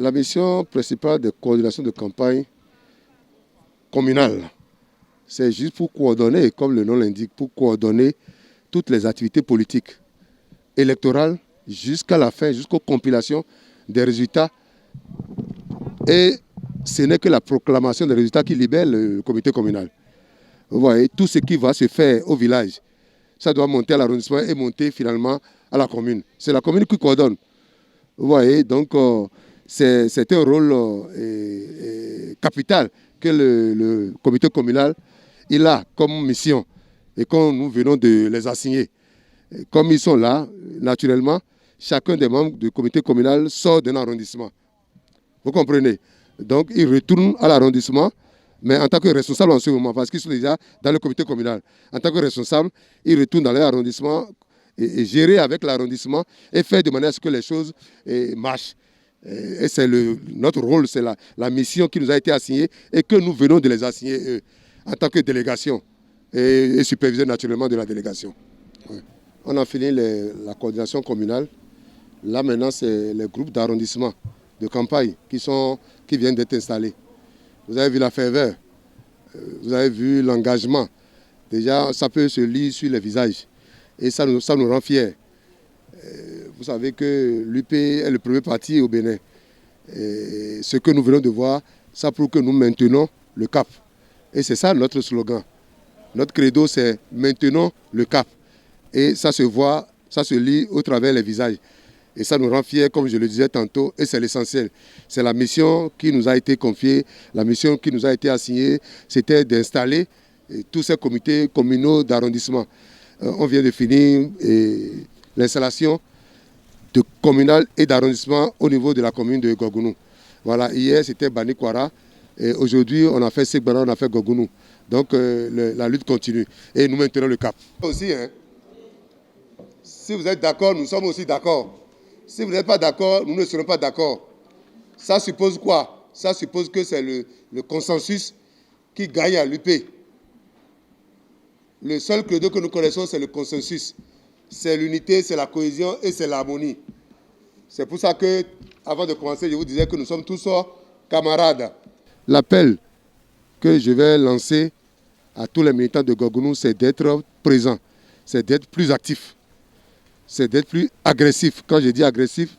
La mission principale de coordination de campagne communale, c'est juste pour coordonner, comme le nom l'indique, pour coordonner toutes les activités politiques électorales jusqu'à la fin, jusqu'aux compilations des résultats. Et ce n'est que la proclamation des résultats qui libère le comité communal. Vous voyez, tout ce qui va se faire au village, ça doit monter à l'arrondissement et monter finalement à la commune. C'est la commune qui coordonne. Vous voyez, donc c'est un rôle capital que le comité communal il a comme mission et comme nous venons de les assigner. Et comme ils sont là, naturellement, chacun des membres du comité communal sort d'un arrondissement. Vous comprenez? Donc, ils retournent à l'arrondissement, mais en tant que responsable en ce moment, parce qu'ils sont déjà dans le comité communal. En tant que responsable, ils retournent dans l'arrondissement et gérer avec l'arrondissement et faire de manière à ce que les choses marchent. Et c'est notre rôle, c'est la mission qui nous a été assignée et que nous venons de les assigner en tant que délégation et superviseur naturellement de la délégation. Ouais. On a fini la coordination communale. Là maintenant, c'est les groupes d'arrondissement de campagne qui viennent d'être installés. Vous avez vu la ferveur, vous avez vu l'engagement. Déjà, ça peut se lire sur les visages et ça nous rend fiers. Vous savez que l'UP est le premier parti au Bénin. Et ce que nous venons de voir, ça prouve que nous maintenons le cap. Et c'est ça notre slogan. Notre credo, c'est « Maintenons le cap ». Et ça se voit, ça se lit au travers les visages. Et ça nous rend fiers, comme je le disais tantôt, et c'est l'essentiel. C'est la mission qui nous a été confiée, la mission qui nous a été assignée, c'était d'installer tous ces comités communaux d'arrondissement. On vient de finir l'installation de communal et d'arrondissement au niveau de la commune de Gogounou. Voilà, hier c'était Bani Kwara et aujourd'hui on a fait Segbara, on a fait Gogounou. Donc la lutte continue et nous maintenons le cap. Aussi, hein, si vous êtes d'accord, nous sommes aussi d'accord. Si vous n'êtes pas d'accord, nous ne serons pas d'accord. Ça suppose quoi? Ça suppose que c'est le consensus qui gagne à l'UP. Le seul credo que nous connaissons, c'est le consensus. C'est l'unité, c'est la cohésion et c'est l'harmonie. C'est pour ça que, avant de commencer, je vous disais que nous sommes tous camarades. L'appel que je vais lancer à tous les militants de Gogounou, c'est d'être présents, c'est d'être plus actifs, c'est d'être plus agressifs. Quand je dis agressif,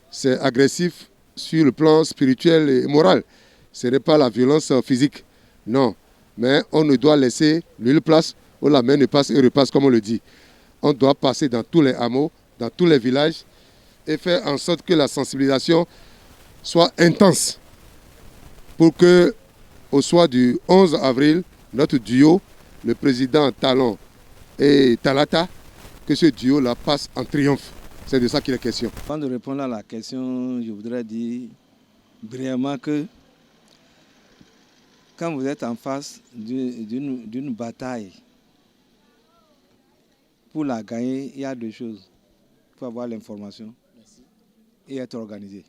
c'est agressif sur le plan spirituel et moral. Ce n'est pas la violence physique, non. Mais on ne doit laisser nulle place où la main ne passe et repasse, comme on le dit. On doit passer dans tous les hameaux, dans tous les villages, et faire en sorte que la sensibilisation soit intense pour que, au soir du 11 avril, notre duo, le président Talon et Talata, que ce duo-là passe en triomphe. C'est de ça qu'il est question. Avant de répondre à la question, je voudrais dire brièvement que quand vous êtes en face d'une bataille, pour la gagner, il y a deux choses. Il faut avoir l'information et être organisé.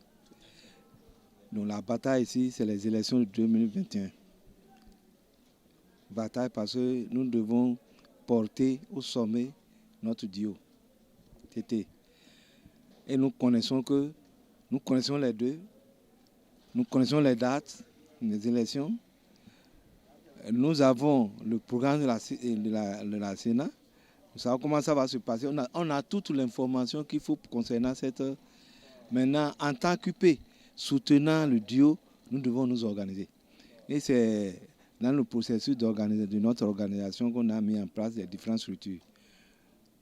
Donc la bataille ici, c'est les élections de 2021. Bataille parce que nous devons porter au sommet notre duo, TT. Et nous connaissons les deux, nous connaissons les dates des élections. Nous avons le programme de la Sénat. Nous savons comment ça va se passer. On a toute l'information qu'il faut concernant cette... Maintenant, en tant qu'UP, soutenant le duo, nous devons nous organiser. Et c'est dans le processus de notre organisation qu'on a mis en place les différentes structures.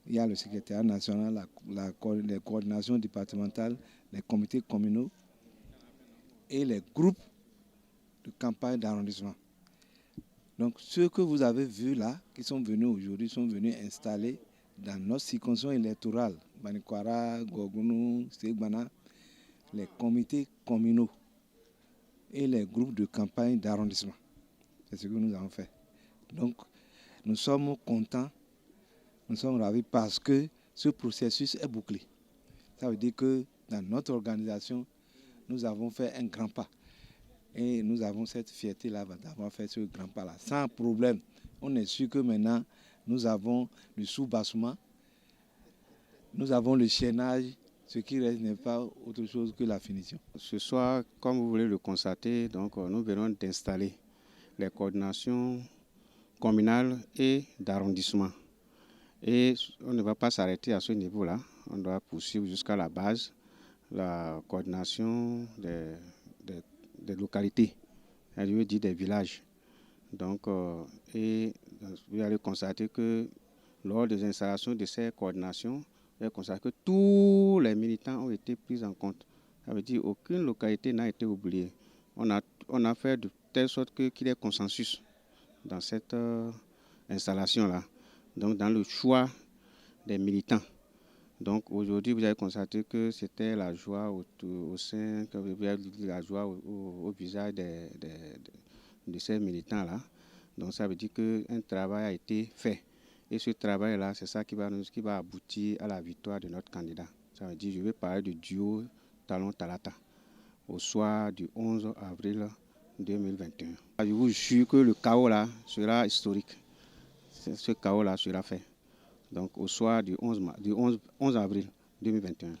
Il y a le secrétariat national, les coordinations départementales, les comités communaux et les groupes de campagne d'arrondissement. Donc, ceux que vous avez vus là, qui sont venus aujourd'hui, sont venus installer dans notre circonscription électorale, Bani Kwara, Gogounou, Segbana, les comités communaux et les groupes de campagne d'arrondissement. C'est ce que nous avons fait. Donc, nous sommes contents, nous sommes ravis parce que ce processus est bouclé. Ça veut dire que dans notre organisation, nous avons fait un grand pas. Et nous avons cette fierté-là d'avoir fait ce grand pas-là, sans problème. On est sûr que maintenant, nous avons le soubassement, nous avons le chaînage Ce qui reste n'est pas autre chose que la finition. Ce soir, comme vous voulez le constater, donc, nous venons d'installer les coordinations communales et d'arrondissement. Et on ne va pas s'arrêter à ce niveau-là. On doit poursuivre jusqu'à la base, la coordination des localités, je veux dire des villages. Donc, et vous allez constater que lors des installations de ces coordinations, vous allez constater que tous les militants ont été pris en compte. Ça veut dire qu'aucune localité n'a été oubliée. On a fait de telle sorte qu'il y ait consensus dans cette installation-là. Donc, dans le choix des militants. Donc, aujourd'hui, vous avez constaté que c'était la joie au sein, la joie au visage de ces militants-là. Donc, ça veut dire qu'un travail a été fait. Et ce travail-là, c'est ça qui va aboutir à la victoire de notre candidat. Ça veut dire, je vais parler du duo Talon-Talata au soir du 11 avril 2021. Je vous jure que le chaos-là sera historique. Ce chaos-là sera fait. Donc au soir du 11 avril 2021.